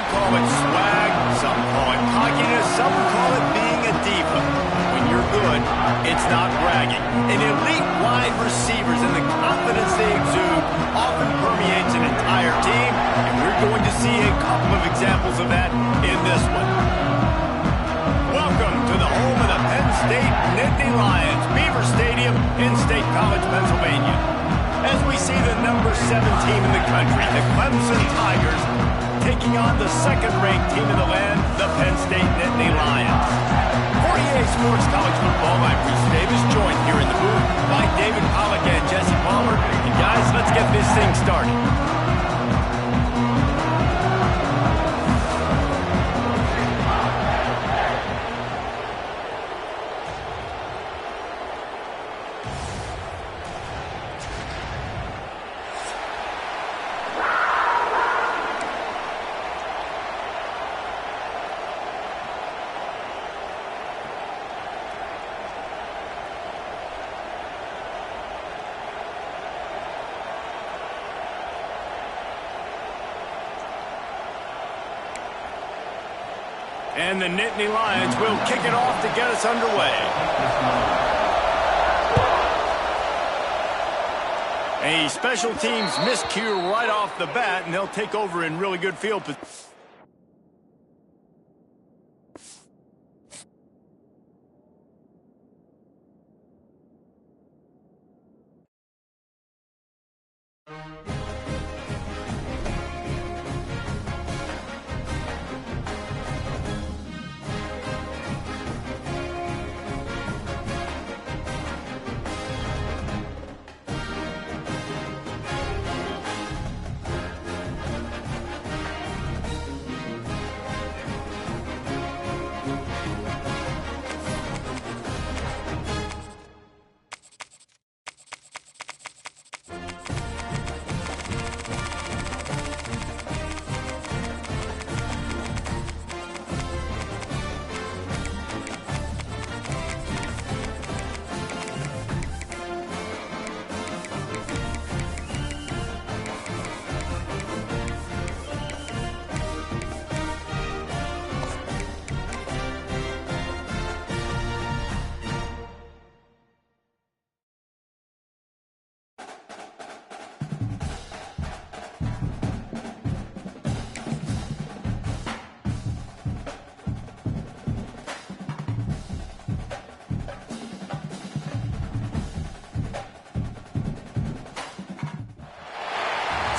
would call it swag, some call it cockiness, some would call it being a diva. When you're good, it's not bragging. And elite wide receivers and the confidence they exude often permeates an entire team, and we're going to see a couple of examples of that in this one. Welcome to the home of the Penn State Nittany Lions, Beaver Stadium in State College, Pennsylvania. As we see the number 7 team in the country, the Clemson Tigers, taking on the second-ranked team in the land, the Penn State Nittany Lions. For EA Sports College Football, I'm Reese Davis, joined here in the booth by David Pollack and Jesse Palmer. And guys, let's get this thing started. And the Nittany Lions will kick it off to get us underway. A special teams miscue right off the bat, and they'll take over in really good field position.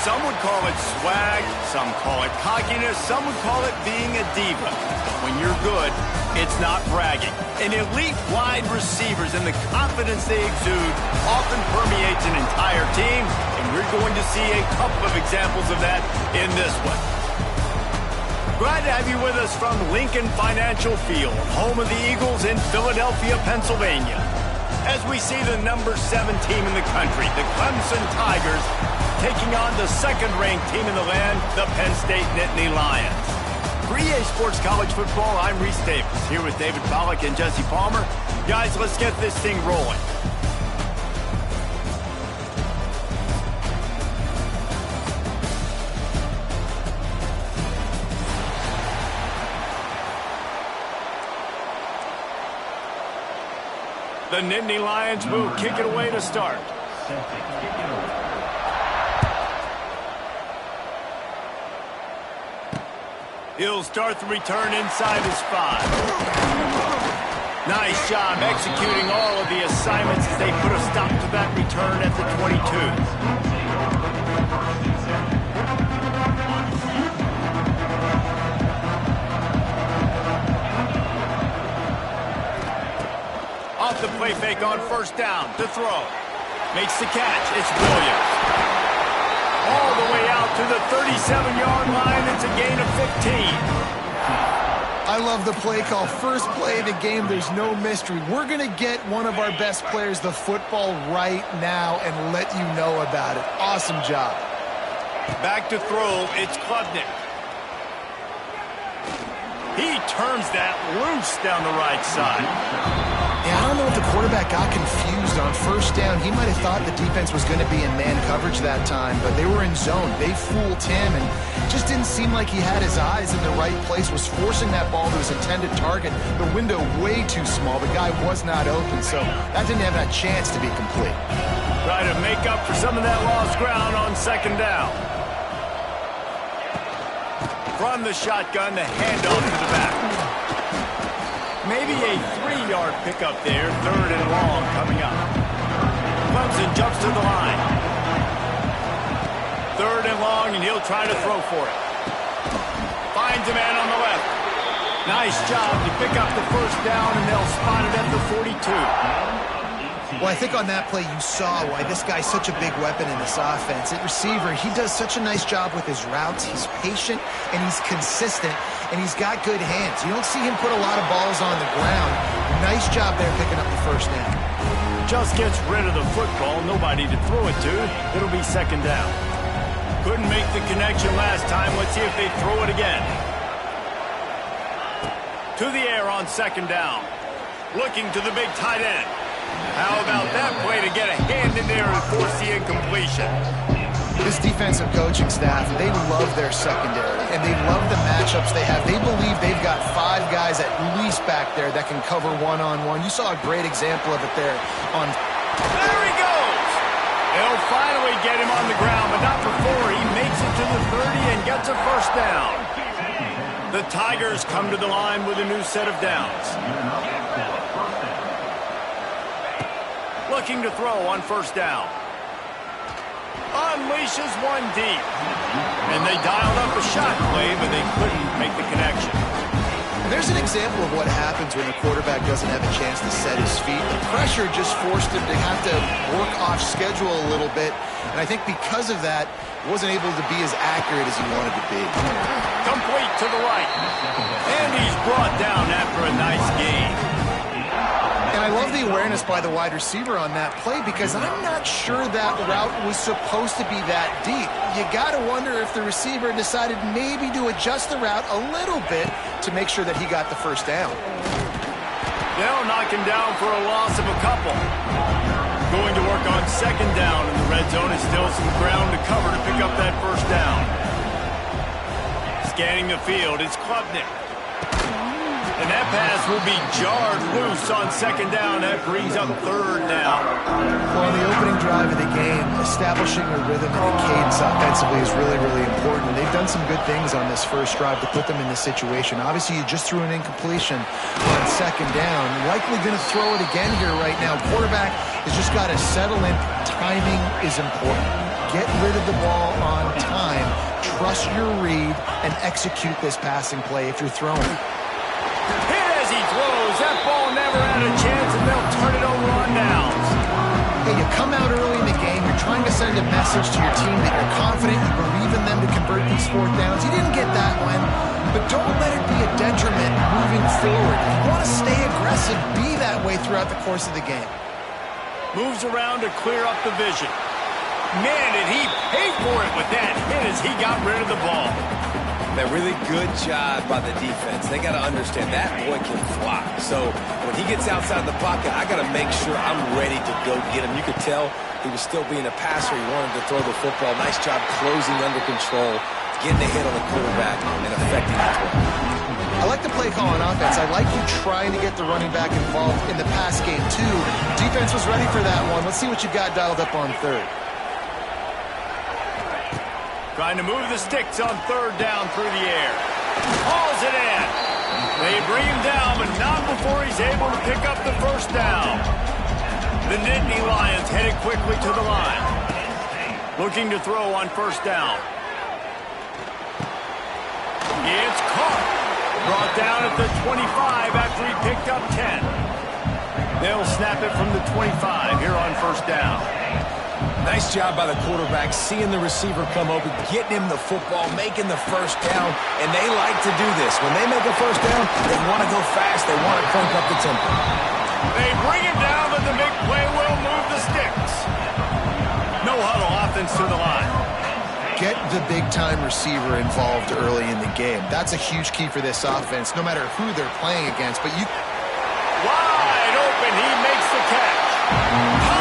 Some would call it swag, some call it cockiness, some would call it being a diva. But when you're good, it's not bragging. And elite wide receivers and the confidence they exude often permeates an entire team, and we're going to see a couple of examples of that in this one. Glad to have you with us from Lincoln Financial Field, home of the Eagles in Philadelphia, Pennsylvania. As we see the number 7 team in the country, the Clemson Tigers, taking on the second-ranked team in the land, the Penn State Nittany Lions. For EA Sports College Football, I'm Reese Davis, here with David Pollack and Jesse Palmer. Guys, let's get this thing rolling. The Nittany Lions will kick it away to start. He'll start the return inside his 5. Nice job executing all of the assignments as they put a stop to that return at the 22. Off the play fake on first down to throw. Makes the catch. It's Williams. All the way out to the 37-yard line. It's a gain of 15. I love the play call. First play of the game, there's no mystery. We're going to get one of our best players the football right now and let you know about it. Awesome job. Back to throw. It's Klubnik. He turns that loose down the right side. Yeah, I don't know if the quarterback got confused confused. On first down, he might have thought the defense was going to be in man coverage that time, but they were in zone. They fooled him, and it just didn't seem like he had his eyes in the right place, was forcing that ball to his intended target. The window way too small. The guy was not open, so that didn't have that chance to be complete. Try to make up for some of that lost ground on second down. From the shotgun, the handoff to the back. Maybe a 3-yard pickup there, third and long coming up. Clemson jumps to the line. Third and long, and he'll try to throw for it. Finds a man on the left. Nice job to pick up the first down, and they'll spot it at the 42. Well, I think on that play you saw why this guy's such a big weapon in this offense. At receiver, he does such a nice job with his routes. He's patient, and he's consistent, and he's got good hands. You don't see him put a lot of balls on the ground. Nice job there picking up the first down. Just gets rid of the football. Nobody to throw it to. It'll be second down. Couldn't make the connection last time. Let's see if they throw it again. To the air on second down. Looking to the big tight end. How about that play to get a hand in there and force the incompletion? This defensive coaching staff, they love their secondary, and they love the matchups they have. They believe they've got 5 guys at least back there that can cover one-on-one. You saw a great example of it there on... There he goes! They'll finally get him on the ground, but not before he makes it to the 30 and gets a first down. The Tigers come to the line with a new set of downs. Looking to throw on first down. Unleashes one deep. And they dialed up a shot play, but they couldn't make the connection. And there's an example of what happens when the quarterback doesn't have a chance to set his feet. The pressure just forced him to have to work off schedule a little bit. And I think because of that, he wasn't able to be as accurate as he wanted to be. Complete to the right. And he's brought down after a nice gain. And I love the awareness by the wide receiver on that play because I'm not sure that route was supposed to be that deep. You got to wonder if the receiver decided maybe to adjust the route a little bit to make sure that he got the first down. They'll knock him down for a loss of a couple. Going to work on second down, and the red zone is still some ground to cover to pick up that first down. Scanning the field, it's Klubnik. And that pass will be jarred loose on second down. That brings up third down. Well, in the opening drive of the game, establishing a rhythm and a cadence offensively is really, really important. They've done some good things on this first drive to put them in this situation. Obviously, you just threw an incompletion on second down. Likely going to throw it again here right now. Quarterback has just got to settle in. Timing is important. Get rid of the ball on time. Trust your read and execute this passing play if you're throwing. Hit as he throws. That ball never had a chance, and they'll turn it over on downs. Hey, you come out early in the game. You're trying to send a message to your team that you're confident, you believe in them to convert these fourth downs. You didn't get that one, but don't let it be a detriment moving forward. If you want to stay aggressive, be that way throughout the course of the game. Moves around to clear up the vision. Man, did he pay for it with that hit as he got rid of the ball. That really good job by the defense. They got to understand that boy can fly. So when he gets outside the pocket, I got to make sure I'm ready to go get him. You could tell he was still being a passer. He wanted to throw the football. Nice job closing under control, getting a hit on the quarterback, and affecting the throw. I like the play call on offense. I like you trying to get the running back involved in the pass game, too. Defense was ready for that one. Let's see what you got dialed up on third. Trying to move the sticks on third down through the air. Hauls it in. They bring him down, but not before he's able to pick up the first down. The Nittany Lions headed quickly to the line. Looking to throw on first down. It's caught. Brought down at the 25 after he picked up 10. They'll snap it from the 25 here on first down. Nice job by the quarterback, seeing the receiver come open, getting him the football, making the first down, and they like to do this. When they make a first down, they want to go fast, they want to crank up the tempo. They bring him down, but the big play will move the sticks. No huddle offense to the line. Get the big-time receiver involved early in the game. That's a huge key for this offense, no matter who they're playing against. But you... Wide open, he makes the catch.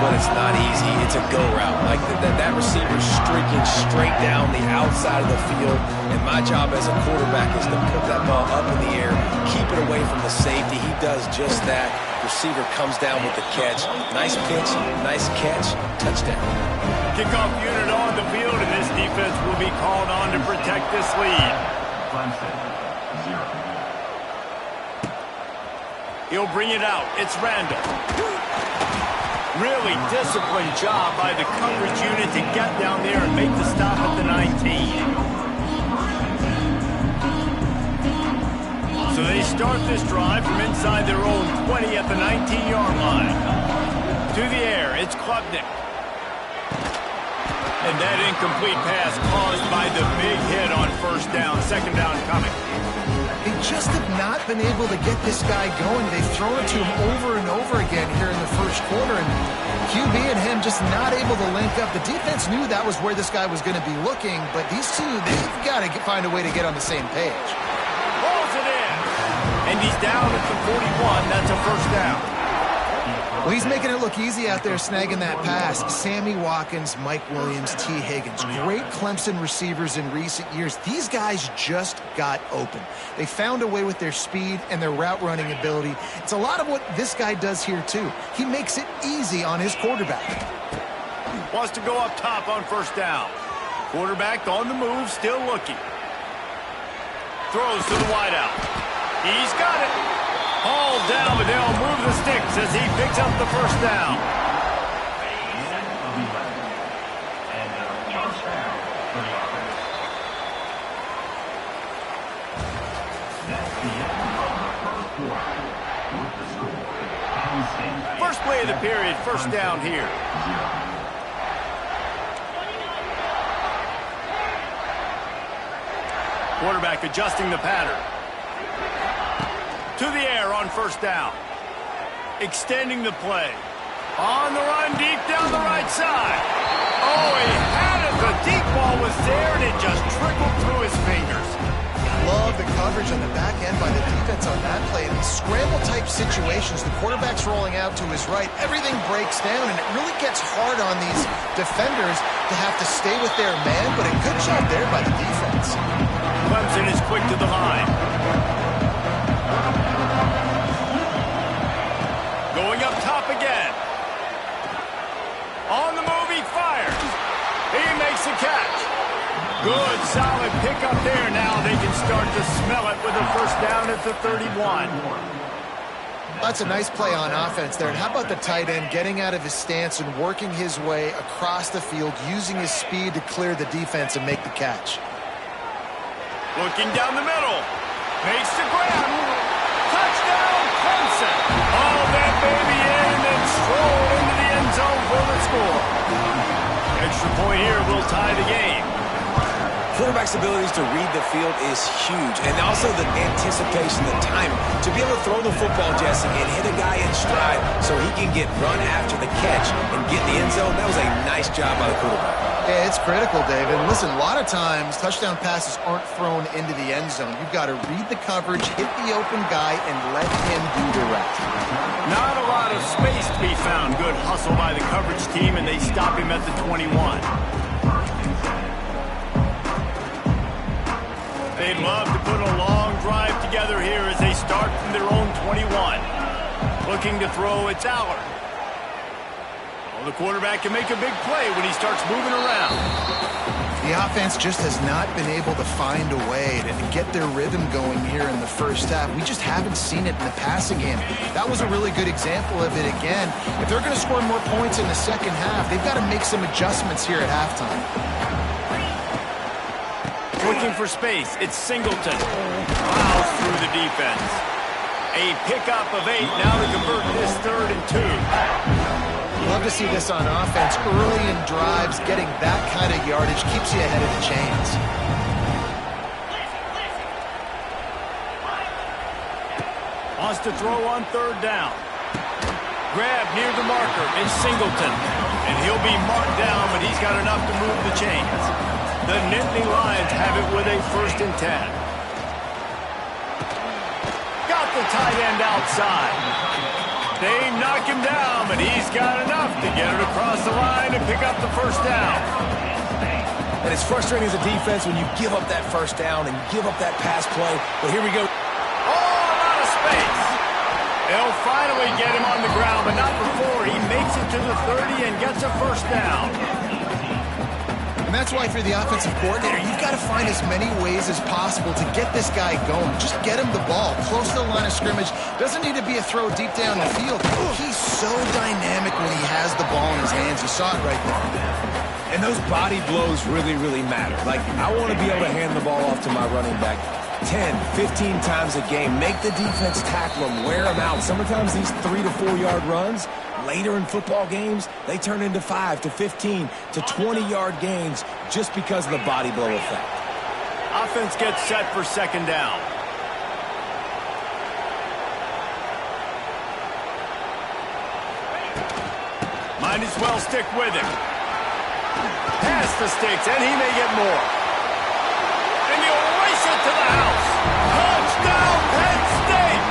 but it's not easy. It's a go route. Like that receiver's streaking straight down the outside of the field, and my job as a quarterback is to put that ball up in the air, keep it away from the safety. He does just that. Receiver comes down with the catch. Nice pitch, nice catch, touchdown. Kickoff unit on the field, and this defense will be called on to protect this lead. He'll bring it out. It's Randall. Really disciplined job by the coverage unit to get down there and make the stop at the 19. So they start this drive from inside their own 20 at the 19-yard line. To the air, it's Klubnik. And that incomplete pass caused by the big hit on first down. Second down coming. They just have not been able to get this guy going. They've thrown it to him over and over again here in the first quarter, and QB and him just not able to link up. The defense knew that was where this guy was going to be looking, but these two, they've got to find a way to get on the same page. Balls it in. And he's down at the 41. That's a first down. Well, he's making it look easy out there snagging that pass. Sammy Watkins, Mike Williams, T. Higgins. Great Clemson receivers in recent years. These guys just got open. They found a way with their speed and their route running ability. It's a lot of what this guy does here, too. He makes it easy on his quarterback. Wants to go up top on first down. Quarterback on the move, still looking. Throws to the wideout. He's got it. All down, but they'll move the sticks as he picks up the first down. First play of the period, first down here. Quarterback adjusting the pattern. To the air on first down. Extending the play. On the run, deep down the right side. Oh, he had it. The deep ball was there, and it just trickled through his fingers. Love the coverage on the back end by the defense on that play. In these scramble-type situations, the quarterback's rolling out to his right. Everything breaks down, and it really gets hard on these defenders to have to stay with their man, but a good job there by the defense. Clemson is quick to the line. Going up top again. On the move, he fires. He makes a catch. Good, solid pickup there. Now they can start to smell it with a first down at the 31. That's a nice play on offense there. And how about the tight end getting out of his stance and working his way across the field, using his speed to clear the defense and make the catch. Looking down the middle. Makes the grab. Touchdown, Clemson. Oh, that baby in and then strolled into the end zone for the score. Extra point here will tie the game. Quarterback's abilities to read the field is huge, and also the anticipation, the timing. To be able to throw the football, Jesse, and hit a guy in stride so he can get run after the catch and get in the end zone, that was a nice job by the quarterback. Yeah, it's critical, David. Listen, a lot of times touchdown passes aren't thrown into the end zone. You've got to read the coverage, hit the open guy, and let him do the rest. Not a lot of space to be found. Good hustle by the coverage team, and they stop him at the 21. They'd love to put a long drive together here as they start from their own 21. Looking to throw, it's Aller. Well, the quarterback can make a big play when he starts moving around. The offense just has not been able to find a way to get their rhythm going here in the first half. We just haven't seen it in the passing game. That was a really good example of it again. If they're going to score more points in the second half, they've got to make some adjustments here at halftime. Looking for space, it's Singleton. Plows through the defense. A pickup of 8, now to convert this 3rd and 2. Love to see this on offense. Early in drives, getting that kind of yardage keeps you ahead of the chains. Wants to throw on 3rd down. Grab near the marker, it's Singleton. And he'll be marked down, but he's got enough to move the chains. The Nittany Lions have it with a 1st and 10. Got the tight end outside. They knock take him down, but he's got enough to get it across the line and pick up the first down. And it's frustrating as a defense when you give up that first down and give up that pass play. But here we go. All out of space. They'll finally get him on the ground, but not before he makes it to the 30 and gets a first down. And that's why, if you're the offensive coordinator, you've got to find as many ways as possible to get this guy going. Just get him the ball close to the line of scrimmage. Doesn't need to be a throw deep down the field. He's so dynamic when he has the ball in his hands. You saw it right there. And those body blows really, really matter. Like, I want to be able to hand the ball off to my running back 10, 15 times a game. Make the defense tackle him, wear him out. Sometimes these 3 to 4 yard runs, later in football games, they turn into 5 to 15 to 20-yard gains just because of the body blow effect. Offense gets set for second down. Might as well stick with him. Past the sticks, and he may get more. And he'll race it to the house. Touchdown, Penn State!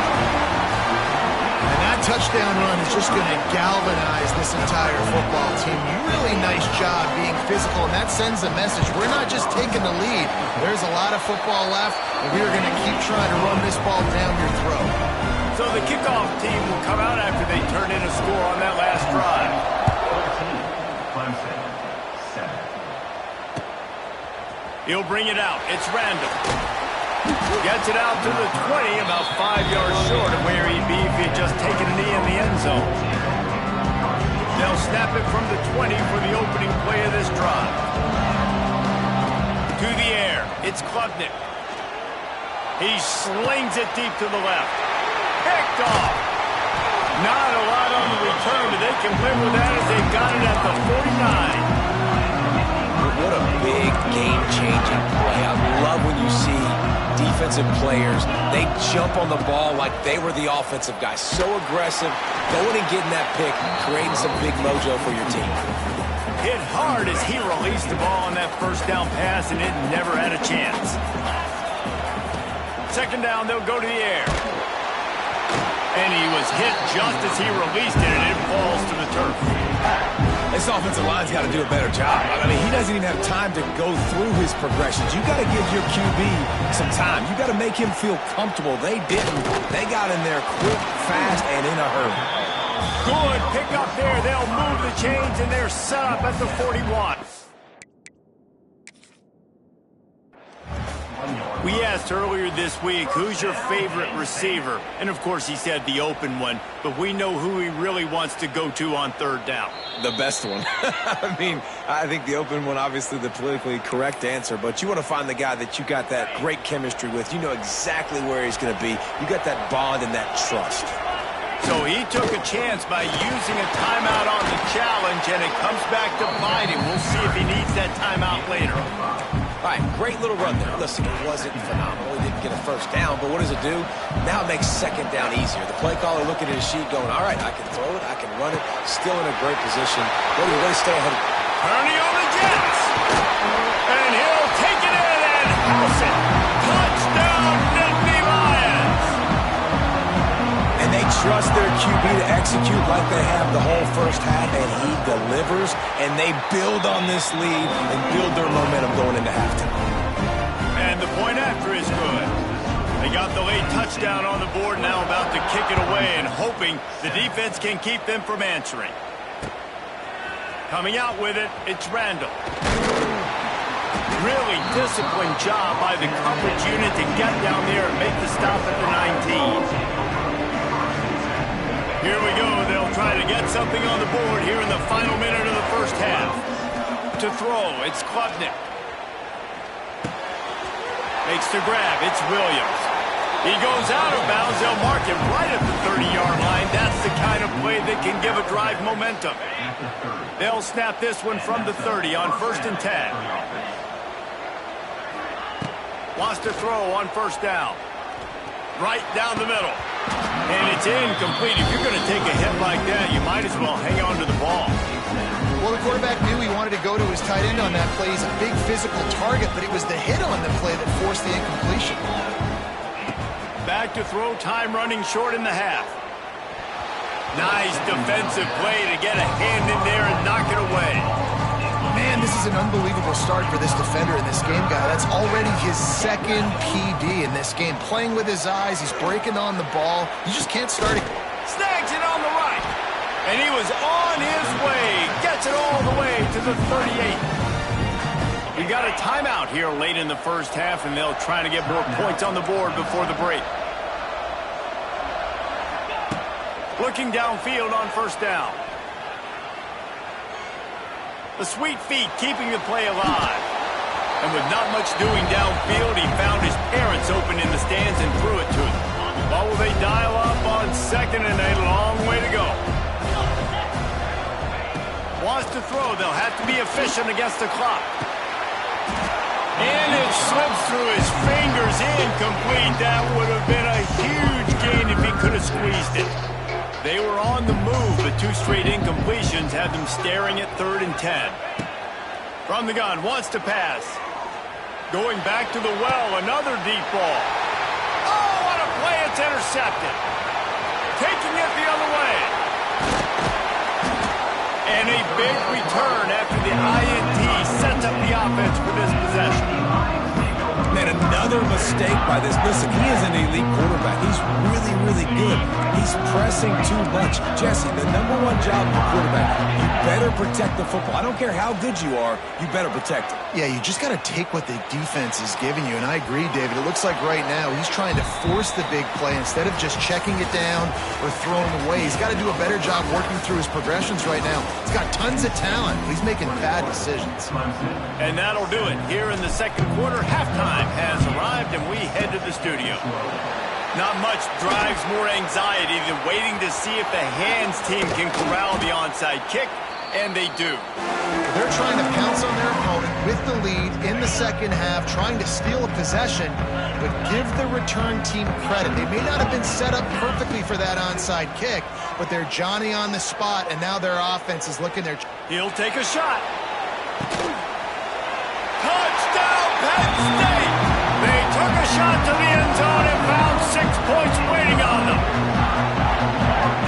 And that touchdown run is just going to galvanize this entire football team. Really nice job being physical, and that sends a message. We're not just taking the lead. There's a lot of football left, and we are going to keep trying to run this ball down your throat. So the kickoff team will come out after they turn in a score on that last drive. He'll bring it out. It's Randall. Gets it out to the 20, about 5 yards short of where he'd be if he'd just taken a knee in the end zone. They'll snap it from the 20 for the opening play of this drive. To the air. It's Klubnik. He slings it deep to the left. Picked off. Not a lot on the return, but they can live with that as they got it at the 49. What a big game-changing play. I love when you see defensive players, they jump on the ball like they were the offensive guys. So aggressive, going and getting that pick, creating some big mojo for your team. Hit hard as he released the ball on that first down pass, and it never had a chance. Second down, they'll go to the air. And he was hit just as he released it, and it falls to the turf. This offensive line's got to do a better job. I mean, he doesn't even have time to go through his progressions. You got to give your QB some time. You got to make him feel comfortable. They didn't. They got in there quick, fast, and in a hurry. Good pick up there. They'll move the chains, and they're set up at the 41. We asked earlier this week, who's your favorite receiver? And, of course, he said the open one, but we know who he really wants to go to on third down. The best one. I mean, I think the open one, obviously the politically correct answer, but you want to find the guy that you got that great chemistry with. You know exactly where he's going to be. You got that bond and that trust. So he took a chance by using a timeout on the challenge, and it comes back to bite him. We'll see if he needs that timeout later. All right, great little run there. Listen, it wasn't phenomenal. He didn't get a first down, but what does it do? Now it makes second down easier. The play caller looking at his sheet going, all right, I can throw it, I can run it, still in a great position. What do you really stay ahead of? Purdy on the Jets. And he'll take it in and house it. Touchdown, Nittany Lions. And they trust their QB to execute like they have the whole first half, and he delivers, and they build on this lead and build their momentum going into halftime. And the point after is good. They got the late touchdown on the board, now about to kick it away and hoping the defense can keep them from answering. Coming out with it, it's Randall. Really disciplined job by the coverage unit to get down there and make the stop at the 19. Here we go. They'll try to get something on the board here in the final minute of the first half. To throw, it's Klubnik. Makes the grab, it's Williams. He goes out of bounds. They'll mark him right at the 30-yard line. That's the kind of play that can give a drive momentum. They'll snap this one from the 30 on 1st and 10. Wants to throw on first down. Right down the middle. And it's incomplete. If you're going to take a hit like that, you might as well hang on to the ball. Well, the quarterback knew he wanted to go to his tight end on that play. He's a big physical target, but it was the hit on the play that forced the incompletion. Back to throw, time running short in the half. Nice defensive play to get a hand in there and knock it away. Man, this is an unbelievable start for this defender in this game, guy. That's already his second PD in this game. Playing with his eyes, he's breaking on the ball. You just can't start it. Snags it on the right. And he was on his way. Gets it all the way to the 38. We got a timeout here late in the first half, and they'll try to get more points on the board before the break. Looking downfield on first down. The sweet feet keeping the play alive. And with not much doing downfield, he found his parents open in the stands and threw it to them. What will they dial up on second and a long way to go? Wants to throw. They'll have to be efficient against the clock. And it slips through his fingers, incomplete. That would have been a huge gain if he could have squeezed it. They were on the move, but two straight incompletions had them staring at 3rd and 10. From the gun, wants to pass. Going back to the well, another deep ball. Oh, what a play, it's intercepted. Taking it the other way. And a big return after the INT sets up the offense for this possession. Man, another mistake by this. Listen, he is an elite quarterback. He's really, really good. He's pressing too much. Jesse, the #1 job of a quarterback, you better protect the football. I don't care how good you are, you better protect it. Yeah, you just got to take what the defense is giving you. And I agree, David. It looks like right now he's trying to force the big play instead of just checking it down or throwing away. He's got to do a better job working through his progressions right now. He's got tons of talent, but he's making bad decisions. And that'll do it here in the second quarter. Halftime has arrived, and we head to the studio. Not much drives more anxiety than waiting to see if the hands team can corral the onside kick, and they do. They're trying to pounce on their opponent with the lead in the second half, trying to steal a possession, but give the return team credit. They may not have been set up perfectly for that onside kick, but they're Johnny on the spot, and now their offense is looking their... He'll take a shot. Touchdown, Penn State! They took a shot to the end zone and found 6 points waiting on them.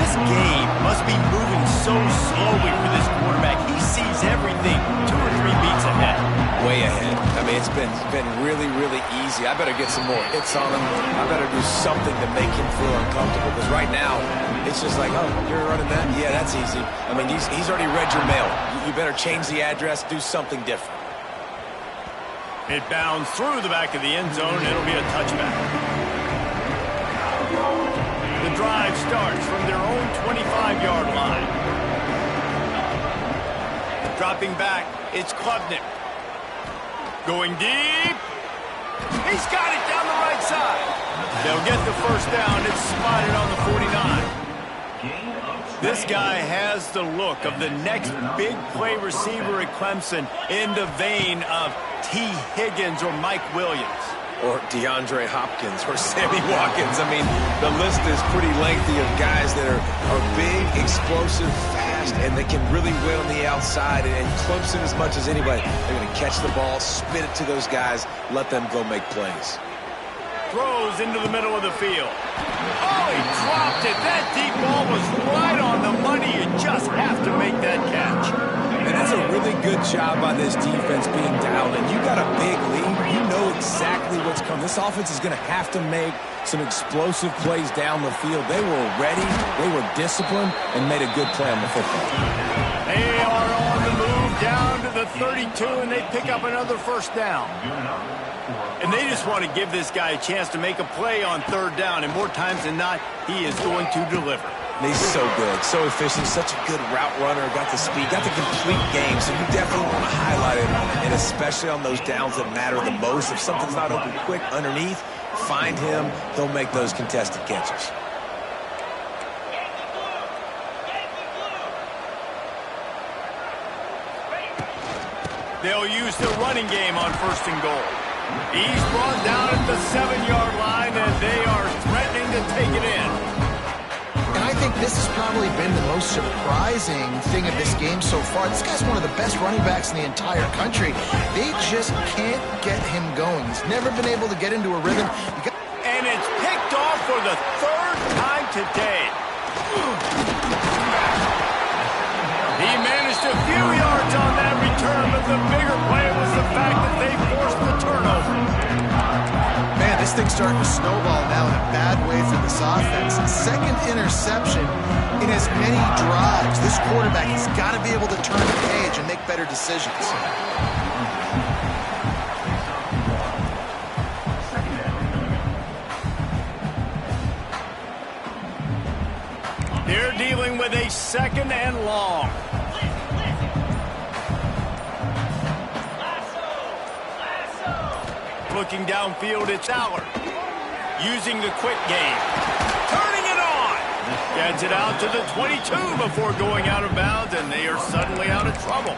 This game must be moving so slowly for this quarterback. He sees everything 2 or 3 beats ahead. Way ahead. I mean, it's been really, really easy. I better get some more hits on him. I better do something to make him feel uncomfortable, because right now, it's just like, oh, you're running that? Yeah, that's easy. I mean, he's already read your mail. You better change the address, do something different. It bounds through the back of the end zone. It'll be a touchback. The drive starts from their own 25-yard line. Dropping back, it's Klubnik. Going deep. He's got it down the right side. They'll get the first down. It's spotted on the 49. This guy has the look of the next big play receiver at Clemson, in the vein of T. Higgins or Mike Williams. Or DeAndre Hopkins or Sammy Watkins. I mean, the list is pretty lengthy of guys that are big, explosive, fast, and they can really win on the outside. And Clemson, as much as anybody, they're going to catch the ball, spit it to those guys, let them go make plays. Throws into the middle of the field. Oh, he dropped it. That deep ball was right on the money. You just have to make that catch. And that's a really good job by this defense being dialed in. You got a big lead. You know exactly what's coming. This offense is going to have to make some explosive plays down the field. They were ready, they were disciplined, and made a good play on the football. They are on the move down to the 32, and they pick up another first down. And they just want to give this guy a chance to make a play on 3rd down, and more times than not, he is going to deliver. He's so good, so efficient, such a good route runner, got the speed, got the complete game, so you definitely want to highlight it, and especially on those downs that matter the most. If something's not open quick underneath, find him, he'll make those contested catches. They'll use the running game on 1st and goal. He's brought down at the 7-yard line, and they are threatening to take it in. And I think this has probably been the most surprising thing of this game so far. This guy's one of the best running backs in the entire country. They just can't get him going. He's never been able to get into a rhythm. And it's picked off for the 3rd time today. He managed a few yards on that return, but the bigger play was the fact that they forced the turnover. Man, this thing's starting to snowball now in a bad way for this offense. Second interception in as many drives. This quarterback has got to be able to turn the page and make better decisions. They're dealing with a second and long. Looking downfield, it's Allard. Using the quick game. Turning it on. Gets it out to the 22 before going out of bounds, and they are suddenly out of trouble.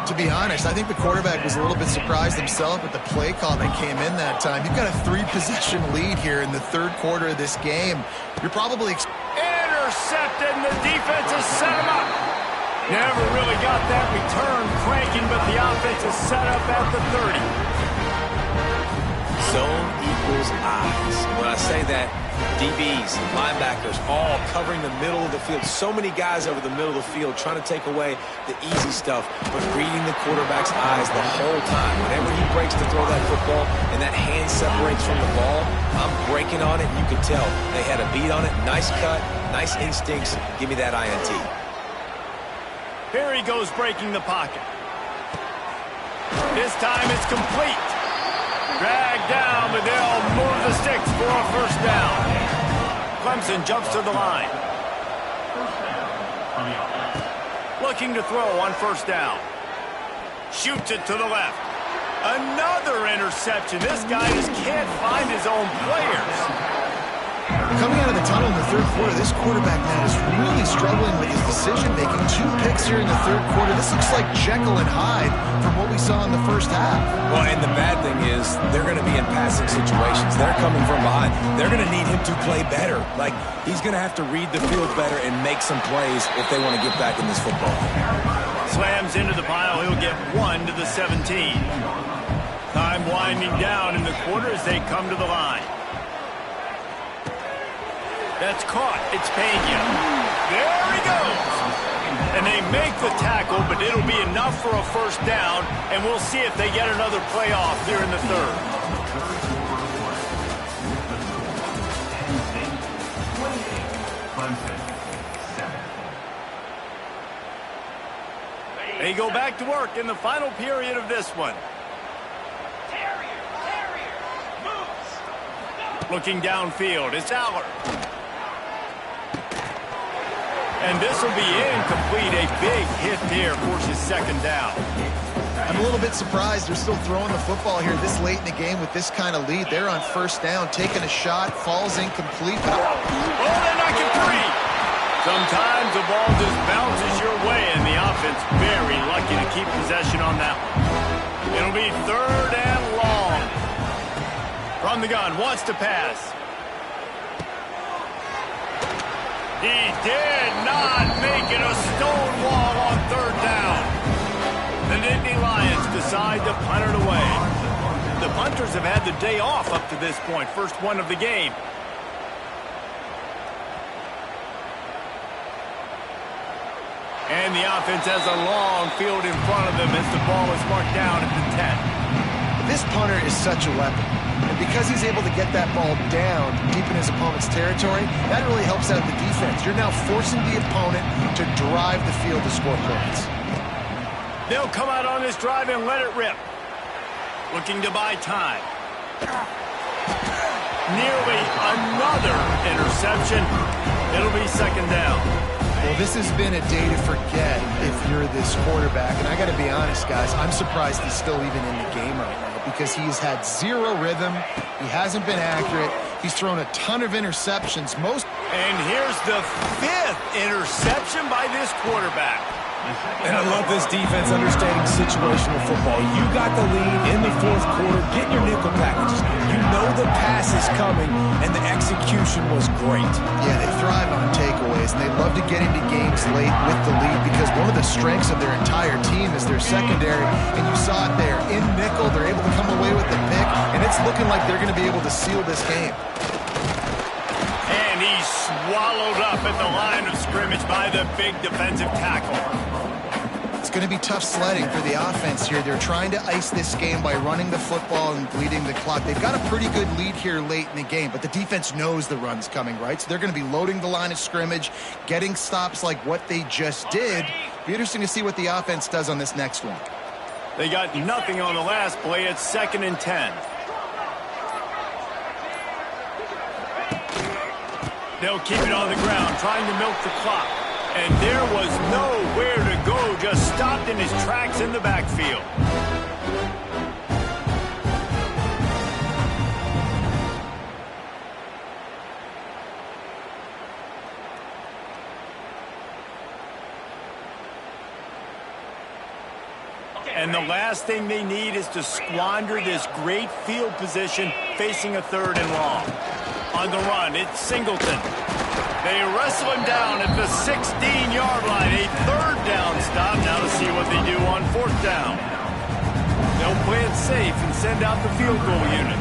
To be honest, I think the quarterback was a little bit surprised himself with the play call that came in that time. You've got a 3-possession lead here in the third quarter of this game. You're probably... Intercepted, and the defense has set him up. Never really got that return cranking, but the offense is set up at the 30. Zone equals eyes. When I say that, DBs, linebackers, all covering the middle of the field. So many guys over the middle of the field trying to take away the easy stuff, but reading the quarterback's eyes the whole time. Whenever he breaks to throw that football and that hand separates from the ball, I'm breaking on it. You can tell they had a beat on it. Nice cut, nice instincts. Give me that INT. Here he goes breaking the pocket. This time it's complete. Dragged down, but they'll move the sticks for a first down. Clemson jumps to the line. Looking to throw on first down. Shoots it to the left. Another interception. This guy just can't find his own players. Coming out of the tunnel in the third quarter, this quarterback now is really struggling with his decision-making. 2 picks here in the third quarter. This looks like Jekyll and Hyde from what we saw in the first half. Well, and the bad thing is they're going to be in passing situations. They're coming from behind. They're going to need him to play better. Like, he's going to have to read the field better and make some plays if they want to get back in this football. Slams into the pile. He'll get 1 to the 17. Time winding down in the quarter as they come to the line. That's caught. It's Pena. There he goes. And they make the tackle, but it'll be enough for a first down, and we'll see if they get another playoff here in the third. They go back to work in the final period of this one. Looking downfield, it's Allard. And this will be incomplete. A big hit there forces second down. I'm a little bit surprised they're still throwing the football here this late in the game with this kind of lead. They're on first down, taking a shot, falls incomplete. Oh, they're knocking free. Sometimes the ball just bounces your way, and the offense very lucky to keep possession on that one. It'll be third and long. From the gun, wants to pass. He did not make it a stone wall on third down. The Nittany Lions decide to punt it away. The punters have had the day off up to this point. First one of the game. And the offense has a long field in front of them as the ball is marked down at the 10. This punter is such a weapon. And because he's able to get that ball down deep in his opponent's territory, that really helps out the defense. You're now forcing the opponent to drive the field to score points. They'll come out on this drive and let it rip. Looking to buy time. Nearly another interception. It'll be second down. Well, this has been a day to forget if you're this quarterback. And I got to be honest, guys, I'm surprised he's still even in the game right now because he's had zero rhythm. He hasn't been accurate. He's thrown a ton of interceptions. And here's the 5th interception by this quarterback. And I love this defense understanding situational football. You got the lead in the fourth quarter. Get your nickel packages. You know the pass is coming, and the execution was great. Yeah, they thrive on takeaways, and they love to get into games late with the lead because one of the strengths of their entire team is their secondary, and you saw it there. In nickel, they're able to come away with the pick, and it's looking like they're going to be able to seal this game. And he's swallowed up at the line of scrimmage by the big defensive tackle. It's going to be tough sledding for the offense here. They're trying to ice this game by running the football and bleeding the clock. They've got a pretty good lead here late in the game, but the defense knows the run's coming, right? So they're going to be loading the line of scrimmage, getting stops like what they just did. Be interesting to see what the offense does on this next one. They got nothing on the last play. It's 2nd and 10. They'll keep it on the ground, trying to milk the clock. And there was nowhere to go, just stopped in his tracks in the backfield. And the last thing they need is to squander this great field position facing a 3rd and long. On the run, it's Singleton. They wrestle him down at the 16-yard line. A 3rd down stop. Now to see what they do on 4th down. They'll play it safe and send out the field goal unit.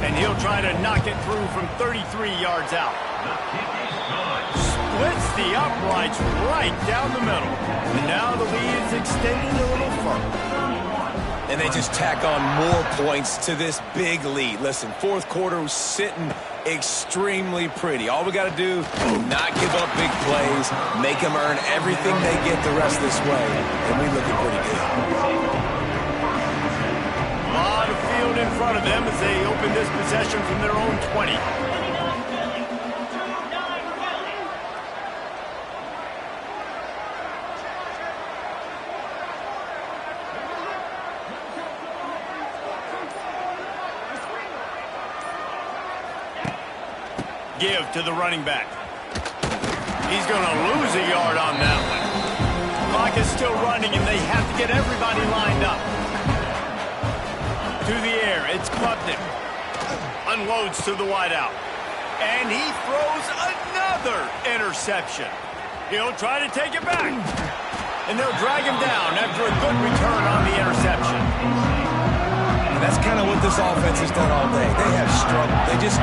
And he'll try to knock it through from 33 yards out. Splits the uprights right down the middle. And now the lead is extended a little further. And they just tack on more points to this big lead. Listen, 4th quarter was sitting extremely pretty. All we got to do, not give up big plays, make them earn everything they get the rest of this way, and we looking pretty good. A lot of field in front of them as they open this possession from their own 20. Give to the running back. He's going to lose a yard on that one. Clock is still running, and they have to get everybody lined up. To the air, it's Klubnik. Unloads to the wideout. And he throws another interception. He'll try to take it back. And they'll drag him down after a good return on the interception. And that's kind of what this offense has done all day. They have struggled. They just